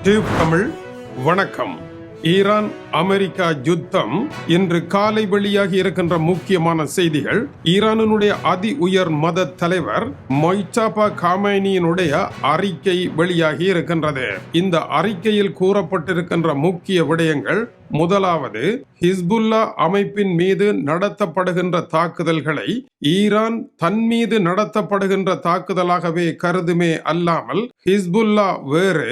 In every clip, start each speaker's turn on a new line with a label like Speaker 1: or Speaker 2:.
Speaker 1: Tube Tamil வணக்கம். Iran America யுத்தம் இன்று காலை வெளியாகி இருக்கின்ற முக்கியமான செய்திகள். ஈரானுடைய அதி உயர் மத தலைவர் மொய்சாபா காமேனியினுடைய அறிக்கை வெளியாகி இருக்கின்றது. இந்த அறிக்கையில் கூறப்பட்டிருக்கின்ற முக்கிய விடயங்கள்: முதலாவது, ஹிஸ்புல்லா அமைப்பின் மீது நடத்தப்படுகின்ற தாக்குதல்களை ஈரான் தன் மீது நடத்தப்படுகின்ற தாக்குதலாகவே கருதுமே அல்லாமல் ஹிஸ்புல்லா வேறு,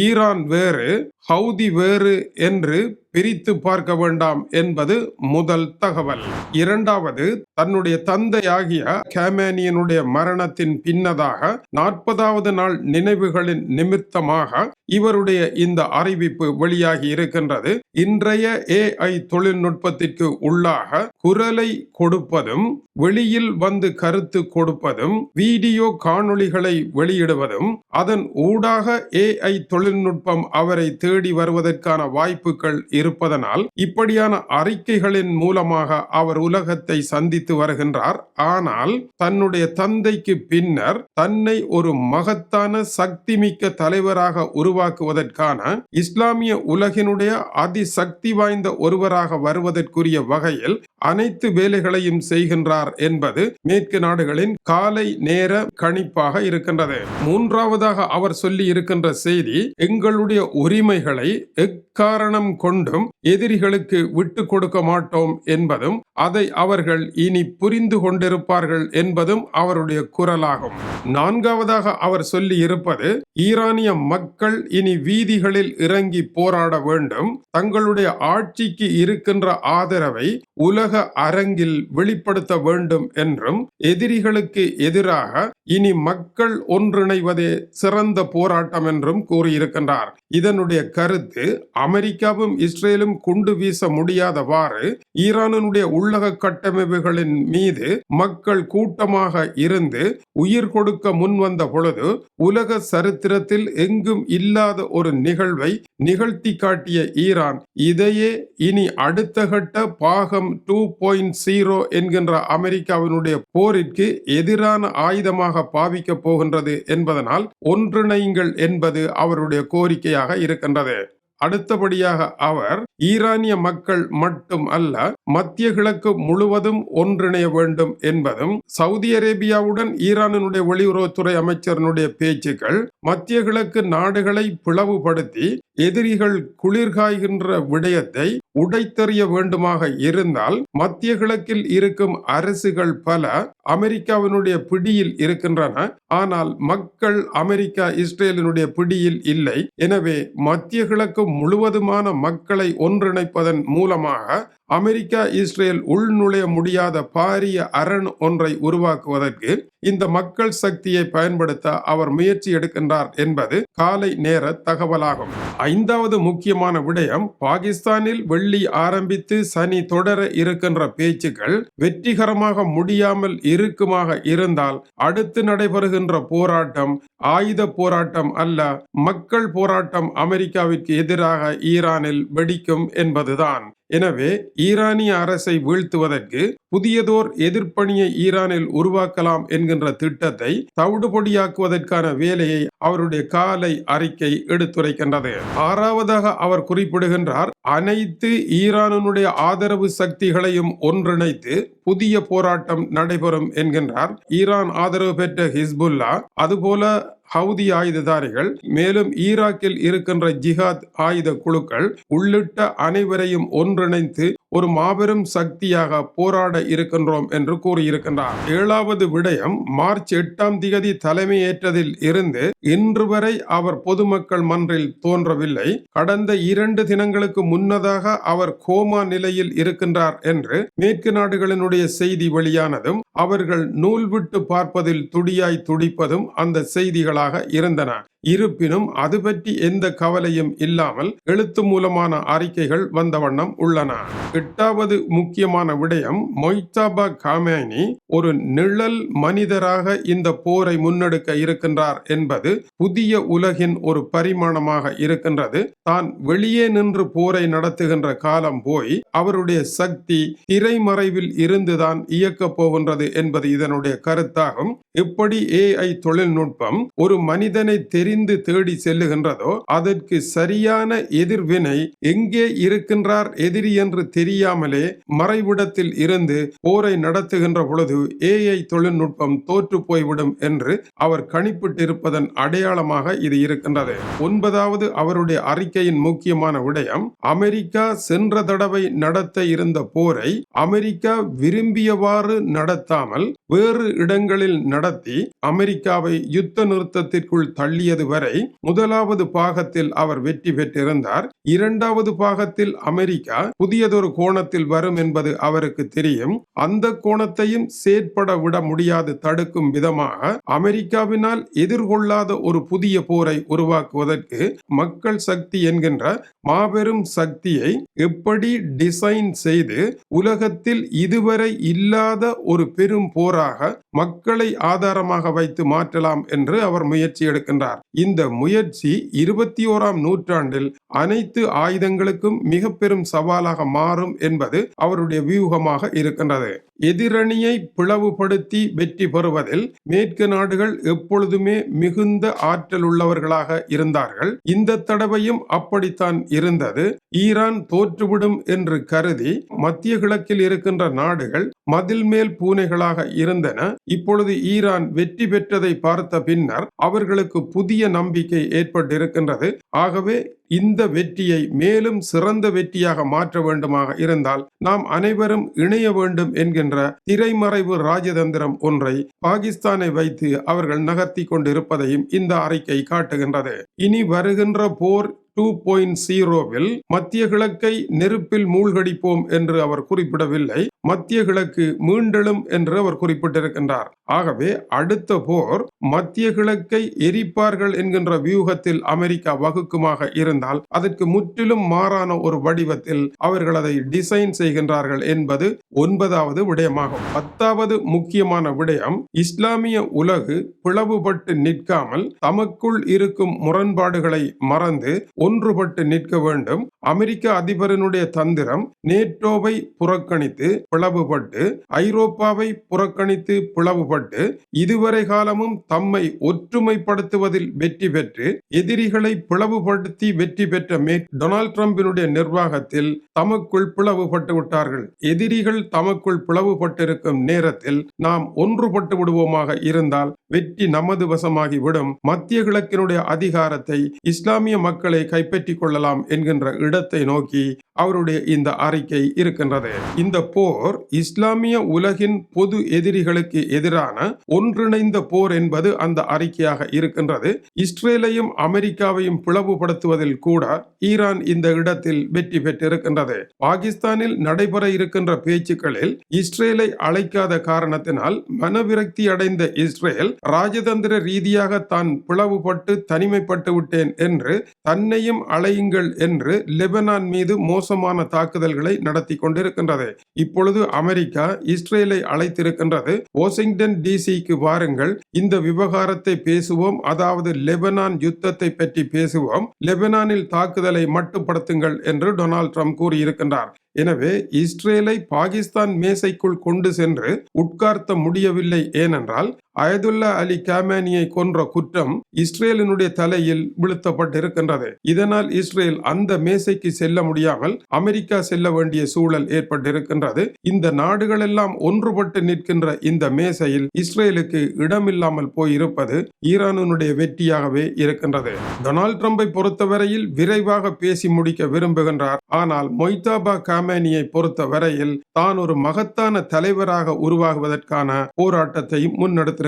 Speaker 1: ஈரான் வேறு, ஹவுதி வேறு என்று பிரித்து பார்க்க வேண்டாம் என்பது முதல் தகவல். இரண்டாவது, தன்னுடைய தந்தையாகிய காமேனியினுடைய மரணத்தின் பின்னதாக 40வது நாள் நினைவுகளின் நிமித்தமாக இவருடைய இந்த அறிவிப்பு வெளியாகி இருக்கின்றது. இன்றைய AI தொழில்நுட்பத்திற்கு உள்ளாக குரலை கொடுப்பதும், வெளியில் வந்து கருத்து கொடுப்பதும், வீடியோ காணொளிகளை வெளியிடுவதும், அதன் ஊடாக AI தொழில்நுட்பம் அவரை தேடி வருவதற்கான வாய்ப்புகள் இருப்பதனால் இப்படியான அறிக்கைகளின் மூலமாக அவர் உலகத்தை சந்தித்து வருகின்றார். ஆனால் தன்னுடைய தந்தைக்கு பின்னர் தன்னை ஒரு மகத்தான சக்திமிக்க தலைவராக உருவாக்குவதற்கான, இஸ்லாமிய உலகினுடைய அதிசக்தி வாய்ந்த ஒருவராக வருவதற்குரிய வகையில் அனைத்து வேலைகளையும் செய்கின்றார் என்பது மேற்கு நாடுகளின் காலை நேர கணிப்பாக இருக்கின்றது. மூன்றாவதாக அவர் சொல்லி இருக்கின்ற செய்தி: எங்களுடைய உரிமைகளை எக்காரணம் கொண்டும் எதிரிகளுக்கு விட்டு கொடுக்க மாட்டோம் என்பதும், அதை அவர்கள் இனி புரிந்து கொண்டிருப்பார்கள் என்பதும் அவருடைய குரலாகும். நான்காவதாக அவர் சொல்லி இருப்பது: ஈரானிய மக்கள் இனி வீதிகளில் இறங்கி போராட வேண்டும், தங்களுடைய ஆட்சிக்கு இருக்கின்ற ஆதரவை உலக அரங்கில் வெளிப்படுத்த வேண்டும் என்றும், எதிரிகளுக்கு எதிராக இனி மக்கள் ஒன்றிணைவதே சிறந்த போராட்டம் என்றும் கூறியிருக்கின்றார். இதனுடைய கருத்து, அமெரிக்காவும் இஸ்ரேலும் குண்டு வீச முடியாதவாறு ஈரானுடைய உள்ளக கட்டமைப்புகளின் மீது மக்கள் கூட்டமாக இருந்து உயிர் கொடுக்க முன்வந்த பொழுது உலக சரித்திரத்தில் எங்கும் இல்லாத ஒரு நிகழ்வை நிகழ்த்தி காட்டிய ஈரான் இதையே இனி அடுத்த கட்ட பாகம் 2.0 என்கின்ற அமெரிக்காவினுடைய போரிற்கு எதிரான ஆயுதமாக பாவிக்க போகின்றது என்பதனால் ஒன்றிணையுங்கள் என்பது அவருடைய கோரிக்கையாக இருக்கின்றது. அடுத்தபடியாக அவர் ஈரானிய மக்கள் மட்டும் அல்ல, மத்திய கிழக்கு முழுவதும் ஒன்றிணைய வேண்டும் என்பதும், சவுதி அரேபியாவுடன் ஈரானுடைய வெளியுறவுத்துறை அமைச்சருடைய பேச்சுக்கள் மத்திய கிழக்கு நாடுகளை பிளவுபடுத்தி எதிரிகள் குளிர்காய்கின்ற விடயத்தை உடைத்தெறிய வேண்டுமாக இருந்தால், மத்திய கிழக்கில் இருக்கும் அரசுகள் பல அமெரிக்காவினுடைய பிடியில் இருக்கின்றன. ஆனால் மக்கள் அமெரிக்கா இஸ்ரேலினுடைய பிடியில் இல்லை. எனவே மத்திய கிழக்கு முழுவதுமான மக்களை ஒன்றிணைப்பதன் மூலமாக அமெரிக்கா இஸ்ரேல் உள்நுழைய முடியாத பாரிய அரண் ஒன்றை உருவாக்குவதற்கு இந்த மக்கள் சக்தியை பயன்படுத்த அவர் முயற்சி எடுக்கின்றார் என்பது காலை நேர தகவலாகும். ஐந்தாவது முக்கியமான விடயம்: பாகிஸ்தானில் வெள்ளி ஆரம்பித்து சனி தொடர இருக்கின்ற பேச்சுக்கள் வெற்றிகரமாக முடியாமல் இருக்குமாக இருந்தால் அடுத்து நடைபெறுகின்ற போராட்டம் ஆயுத போராட்டம் அல்ல, மக்கள் போராட்டம் அமெரிக்காவிற்கு எதிராக ஈரானில் வெடிக்கும் என்பதுதான். எனவே ஈரானிய அரசை வீழ்த்துவதற்கு புதியதோர் எதிர்ப்பணியை ஈரானில் உருவாக்கலாம் என்கின்ற திட்டத்தை தவிடுபொடியாக்குவதற்கான வேலையை அவருடைய காலை அறிக்கை எடுத்துரைக்கின்றது. ஆறாவதாக அவர் குறிப்பிடுகின்றார்: அனைத்து ஈரானுடைய ஆதரவு சக்திகளையும் ஒன்றிணைத்து புதிய போராட்டம் நடைபெறும் என்கின்றார். ஈரான் ஆதரவு பெற்ற ஹிஸ்புல்லா, அதுபோல ஹவுதி ஆயுததாரிகள், மேலும் ஈராக்கில் இருக்கின்ற ஜிஹாத் ஆயுத குழுக்கள் உள்ளிட்ட அனைவரையும் ஒன்றிணைத்து ஒரு மாபெரும் சக்தியாக போராட இருக்கின்றோம் என்று கூறியிருக்கின்றார். ஏழாவது விடயம்: மார்ச் 8ஆம் தேதி தலைமையேற்றதில் இருந்து இன்று வரை அவர் பொதுமக்கள் மன்றில் தோன்றவில்லை. கடந்த 2 தினங்களுக்கு முன்னதாக அவர் கோமா நிலையில் இருக்கின்றார் என்று மேற்கு நாடுகளினுடைய செய்தி வெளியானதும், அவர்கள் நூல் விட்டு பார்ப்பதில் துடியாய் துடிப்பதும் அந்த செய்திகளாக இருந்தன. இருப்பினும் அது பற்றி எந்த கவலையும் இல்லாமல் எழுத்து மூலமான அறிக்கைகள் வந்த வண்ணம் உள்ளன. 8வது முக்கியமான விடயம்: மொய்சாபா காமேனி ஒரு நிழல் மனிதராக இந்த போரை முன்னெடுக்க இருக்கின்றார் என்பது புதிய உலகின் ஒரு பரிமாணமாக இருக்கின்றது. தான் வெளியே நின்று போரை நடத்துகின்ற காலம் போய் அவருடைய சக்தி திரைமறைவில் இருந்துதான் இயக்க போகின்றது என்பது இதனுடைய கருத்தாகும். எப்படி AI தொழில்நுட்பம் ஒரு மனிதனை தெரிந்து தேடி செல்லுகின்றதோ அதற்கு சரியான எதிர்வினை எங்கே இருக்கின்றார் எதிரி என்று தெரியாமலே மறைவிடத்தில் இருந்து போரை நடத்துகின்ற பொழுது AI தொழில்நுட்பம் தோற்று போய்விடும் என்று அவர் கணிப்பிட்டிருப்பதன் அடையாளமாக இது இருக்கின்றது. 9வது அவருடைய அறிக்கையின் முக்கியமான விடயம், அமெரிக்கா சென்ற தடவை நடத்த இருந்த போரை அமெரிக்கா விரும்பியவாறு நடத்தாமல் வேறு இடங்களில் நடத்தி அமெரிக்காவை யுத்த நிறுத்தத்திற்குள் தள்ளியது வரை 1வது பாகத்தில் அவர் வெற்றி பெற்றிருந்தார். 2வது பாகத்தில் அமெரிக்கா புதியதொரு கோணத்தில் வரும் என்பது அவருக்கு தெரியும். அந்த கோணத்தையும் செயற்பட விட முடியாது தடுக்கும் விதமாக அமெரிக்காவினால் எதிர்கொள்ளாத ஒரு புதிய போரை உருவாக்குவதற்கு மக்கள் சக்தி என்கின்ற மாபெரும் சக்தியை எப்படி டிசைன் செய்து உலகத்தில் இதுவரை இல்லாத ஒரு பெரும் போராக மக்களை ஆதாரமாக வைத்து மாற்றலாம் என்று அவர் முயற்சி எடுக்கின்றார். இந்த முயற்சி 21ஆம் நூற்றாண்டில் அனைத்து ஆயுதங்களுக்கும் மிக பெரும் சவாலாக மாறும் என்பது அவருடைய வியூகமாக இருக்கின்றது. எதிரணியை பிளவுபடுத்தி வெற்றி பெறுவதில் மேற்கு நாடுகள் எப்பொழுதுமே மிகுந்த ஆற்றல் உள்ளவர்களாக இருந்தார்கள். இந்த தடவையும் அப்படித்தான் இருந்தது. ஈரான் தோற்றுவிடும் என்று கருதி மத்திய கிழக்கில் இருக்கின்ற நாடுகள் மதில் மேல் பூனைகளாக இருந்தன. இப்பொழுது ஈரான் வெற்றி பெற்றதை பார்த்த பின்னர் அவர்களுக்கு புதிய நம்பிக்கை ஏற்பட்டிருக்கின்றது. ஆகவே இந்த வெற்றியை மேலும் சிறந்த வெற்றியாக மாற்ற வேண்டுமாக இருந்தால் நாம் அனைவரும் இணைய வேண்டும் என்கின்ற திரைமறைவு ராஜதந்திரம் ஒன்றை பாகிஸ்தானை வைத்து அவர்கள் நகர்த்தி கொண்டிருப்பதையும் இந்த அறிக்கை காட்டுகின்றது. இனி வருகின்ற போர் 2.0வில் மத்திய கிழக்கை நெருப்பில் மூழ்கடிப்போம் என்று அவர் குறிப்பிடவில்லை. மத்திய கிழக்கு மீண்டெழும் என்று அவர் குறிப்பிட்டிருக்கின்றார். ஆகவே அடுத்த போர் மத்திய கிழக்கை எரிப்பார்கள் என்கின்ற வியூகத்தில் அமெரிக்கா வகுக்குமாக இருந்தால் அதற்கு முற்றிலும் மாறான ஒரு வடிவத்தில் அவர்கள் அதை டிசைன் செய்கின்றார்கள் என்பது 9வது விடயமாகும். 10வது முக்கியமான விடயம், இஸ்லாமிய உலகு பிளவுபட்டு நிற்காமல் தமக்குள் இருக்கும் முரண்பாடுகளை மறந்து ஒன்றுபட்டு நிற்க வேண்டும். அமெரிக்க அதிபரனுடைய தந்திரம் நேட்டோவை புறக்கணித்து பிளவுபட்டு ஐரோப்பாவை புறக்கணித்து பிளவுபட்டு இதுவரை காலமும் தம்மை ஒற்றுமைப்படுத்துவதில் வெற்றி பெற்று எதிரிகளை பிளவுபடுத்தி வெற்றி பெற்ற டொனால்ட் ட்ரம்பினுடைய நிர்வாகத்தில் தமக்குள் பிளவுபட்டு விட்டார்கள். எதிரிகள் தமக்குள் பிளவுபட்டிருக்கும் நேரத்தில் நாம் ஒன்றுபட்டு விடுவோமாக இருந்தால் வெற்றி நமது வசமாகிவிடும். மத்திய கிழக்கினுடைய அதிகாரத்தை இஸ்லாமிய மக்களை கைப்பற்றிக் கொள்ளலாம் என்கின்ற இடத்தை நோக்கி அவருடைய இந்த அறிக்கை இருக்கின்றது. இந்த போர் இஸ்லாமிய உலகின் பொது எதிரிகளுக்கு எதிரான ஒன்றிணைந்த போர் என்பது அந்த அறிக்கையாக இருக்கின்றது. இஸ்ரேலையும் அமெரிக்காவையும் பிளவுபடுத்துவதில் கூட ஈரான் இந்த இடத்தில் வெற்றி பெற்றிருக்கின்றது. பாகிஸ்தானில் நடைபெற இருக்கின்ற பேச்சுக்களில் இஸ்ரேலை அழைக்காத காரணத்தினால் மனவிரக்தி அடைந்த இஸ்ரேல் ராஜதந்திர ரீதியாக தான் பிளவுபட்டு தனிமைப்பட்டு விட்டேன் என்று தன்னையும் அழையுங்கள் என்று லெபனான் மீது மோசமான தாக்குதல்களை நடத்தி கொண்டிருக்கின்றது. இப்பொழுது அமெரிக்கா இஸ்ரேலை அழைத்திருக்கின்றது. வாஷிங்டன் டிசிக்கு வாருங்கள், இந்த விவகாரத்தை பேசுவோம், அதாவது லெபனான் யுத்தத்தை பற்றி பேசுவோம், லெபனானில் தாக்குதலை மட்டுப்படுத்துங்கள் என்று டொனால்ட் ட்ரம்ப் கூறியிருக்கின்றார். எனவே இஸ்ரேலை பாகிஸ்தான் மேசைக்குள் கொண்டு சென்று உட்கார்த்த முடியவில்லை. ஏனென்றால் அயதுல்லா அலி காமேனியை கொன்ற குற்றம் இஸ்ரேலினுடைய தலையில் விழுத்தப்பட்டிருக்கின்றது. இதனால் இஸ்ரேல் அந்த மேசைக்கு செல்ல முடியாமல் அமெரிக்கா செல்ல வேண்டிய சூழல் ஏற்பட்டிருக்கின்றது. இந்த நாடுகள் எல்லாம் ஒன்றுபட்டு நிற்கின்ற இந்த மேசையில் இஸ்ரேலுக்கு இடமில்லாமல் போயிருப்பது ஈரானுடைய வெற்றியாகவே இருக்கின்றது. டொனால்ட் ட்ரம்பை பொறுத்தவரையில் விரைவாக பேசி முடிக்க விரும்புகின்றார். ஆனால் மொய்தாபா காமேனியை பொறுத்த வரையில் தான் ஒரு மகத்தான தலைவராக உருவாகுவதற்கான போராட்டத்தை முன்னெடுத்திருக்கின்றார்.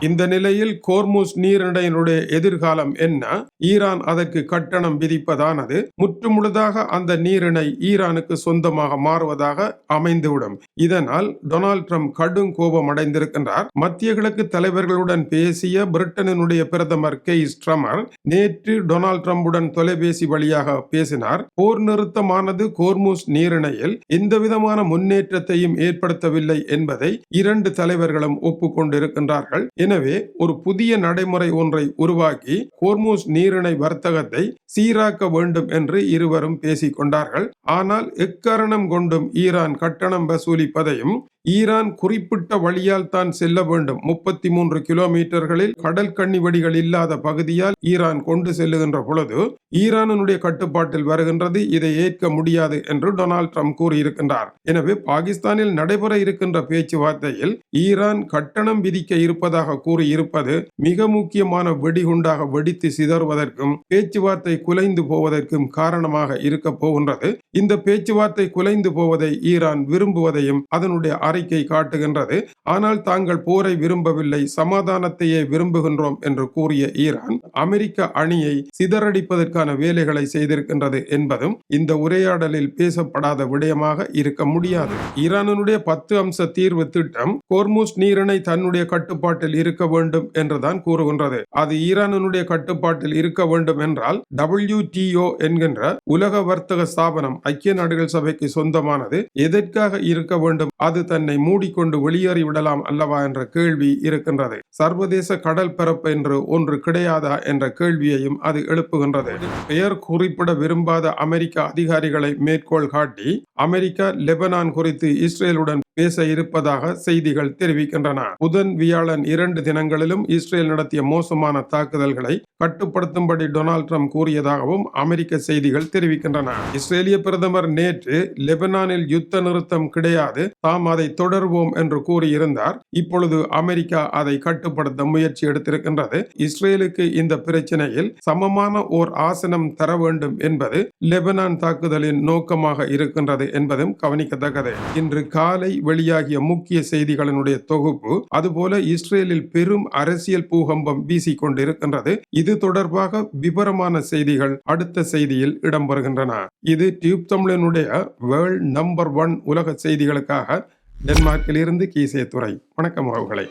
Speaker 1: இந்த நிலையில் கோர்முஸ் நீரிணையினுடைய எதிர்காலம் என்ன? ஈரான் அதற்கு கட்டணம் விதிப்பதானது முற்றுமுழுதாக அந்த நீரிணை ஈரானுக்கு சொந்தமாக மாறுவதாக அமைந்துவிடும். இதனால் டொனால்ட் ட்ரம்ப் கடும் கோபம் அடைந்திருக்கின்றார். மத்திய கிழக்கு தலைவர்களுடன் பேசிய பிரிட்டனுடைய பிரதமர் கெய்ர் ஸ்டார்மர் நேற்று டொனால்ட் ட்ரம்புடன் தொலைபேசி வழியாக பேசினார். போர் நிறுத்தமானது கோர்முஸ் நீரிணையில் எந்தவிதமான முன்னேற்றத்தையும் ஏற்படுத்தவில்லை என்பதை இரண்டு தலைவர்களும் ஒப்புக்கொண்டிருக்கின்றார்கள். எனவே ஒரு புதிய நடைமுறை ஒன்றை உருவாக்கி கோர்முஸ் நீரிணை வர்த்தகத்தை சீராக்க வேண்டும் என்று இருவரும் பேசிக் கொண்டார்கள். ஆனால் எக்காரணம் கொண்டும் ஈரான் கட்டணம் வசூலிப்பதையும் ஈரான் குறிப்பிட்ட வழியால் தான் செல்ல வேண்டும். 33 கிலோமீட்டர்களில் கடல் கண்ணிவெடிகள் இல்லாத பகுதியால் ஈரான் கொண்டு செல்லுகின்ற பொழுது ஈரானுடைய கட்டுப்பாட்டில் வருகின்றது. இதை ஏற்க முடியாது என்று டொனால்ட் ட்ரம்ப் கூறியிருக்கின்றார். எனவே பாகிஸ்தானில் நடைபெற இருக்கின்ற பேச்சுவார்த்தையில் ஈரான் கட்டணம் விதிக்க இருப்பதாக கூறியிருப்பது மிக முக்கியமான வெடிகுண்டாக வெடித்து சிதறுவதற்கும் பேச்சுவார்த்தை குலைந்து போவதற்கும் காரணமாக இருக்க போகின்றது. இந்த பேச்சுவார்த்தை குலைந்து போவதை ஈரான் விரும்புவதையும் அதனுடைய அறிக்கை காட்டுகின்றது. ஆனால் தாங்கள் போரை விரும்பவில்லை, சமாதானத்தையே விரும்புகின்றோம் என்று கூறிய ஈரான் அமெரிக்க அணியை சிதறடிப்பதற்கான வேலைகளை செய்திருக்கின்றது என்பதும் இந்த உரையாடலில் பேசப்படாத விடயமாக இருக்க முடியாது. ஈரானுடைய 10 அம்ச தீர்வு திட்டம் ஹோர்முஸ் நீரிணை தன்னுடைய கட்டுப்பாட்டில் இருக்க வேண்டும் என்றுதான் கூறுகின்றது. அது ஈரானுடைய கட்டுப்பாட்டில் இருக்க வேண்டும் என்றால் WTO என்கின்ற உலக வர்த்தக ஸ்தாபனம் ஐக்கிய நாடுகள் சபைக்கு சொந்தமானது எதற்காக இருக்க வேண்டும்? அது தன்னை மூடிக்கொண்டு வெளியேறிவிடலாம் அல்லவா என்ற கேள்வி இருக்கின்றது. சர்வதேச கடல் பரப்பு என்று ஒன்று கிடையாதா என்ற கேள்வியையும் அது எழுப்புகின்றது. பெயர் குறிப்பிட விரும்பாத அமெரிக்க அதிகாரிகளை மேற்கோள் காட்டி அமெரிக்கா லெபனான் குறித்து இஸ்ரேலுடன் பேச இருப்பதாக செய்திகள் தெரிவிக்கின்றன. புதன் வியாழன் 2 தினங்களிலும் இஸ்ரேல் நடத்திய மோசமான தாக்குதல்களை கட்டுப்படுத்தும்படி டொனால்ட் ட்ரம்ப் கூறியதாகவும் அமெரிக்க செய்திகள் தெரிவிக்கின்றன. இஸ்ரேலிய பிரதமர் நேற்று லெபனானில் யுத்த நிறுத்தம் கிடையாது, தாம் அதை தொடர்வோம் என்று கூறியிருந்தார். இப்பொழுது அமெரிக்கா அதை கட்டுப்படுத்த முயற்சி எடுத்திருக்கின்றது. இஸ்ரேலுக்கு இந்த பிரச்சனையில் சமமான ஓர் ஆசனம் தர வேண்டும் என்பது லெபனான் தாக்குதலின் நோக்கமாக இருக்கின்றது என்பதும் கவனிக்கத்தக்கது. இன்று காலை வெளியாகிய முக்கிய செய்திகளினுடைய தொகுப்பு. அதுபோல இஸ்ரேலில் பெரும் அரசியல் பூகம்பம் வீசிக்கொண்டிருக்கின்றது. இது தொடர்பாக விவரமான செய்திகள் அடுத்த செய்தியில் இடம்பெறுகின்றன. இது டியூப் தமிழனுடைய வேர்ல்ட் நம்பர் 1 உலக செய்திகளுக்காக டென்மார்க்கில் இருந்து கீசே துறை. வணக்கம் உறவுகளை.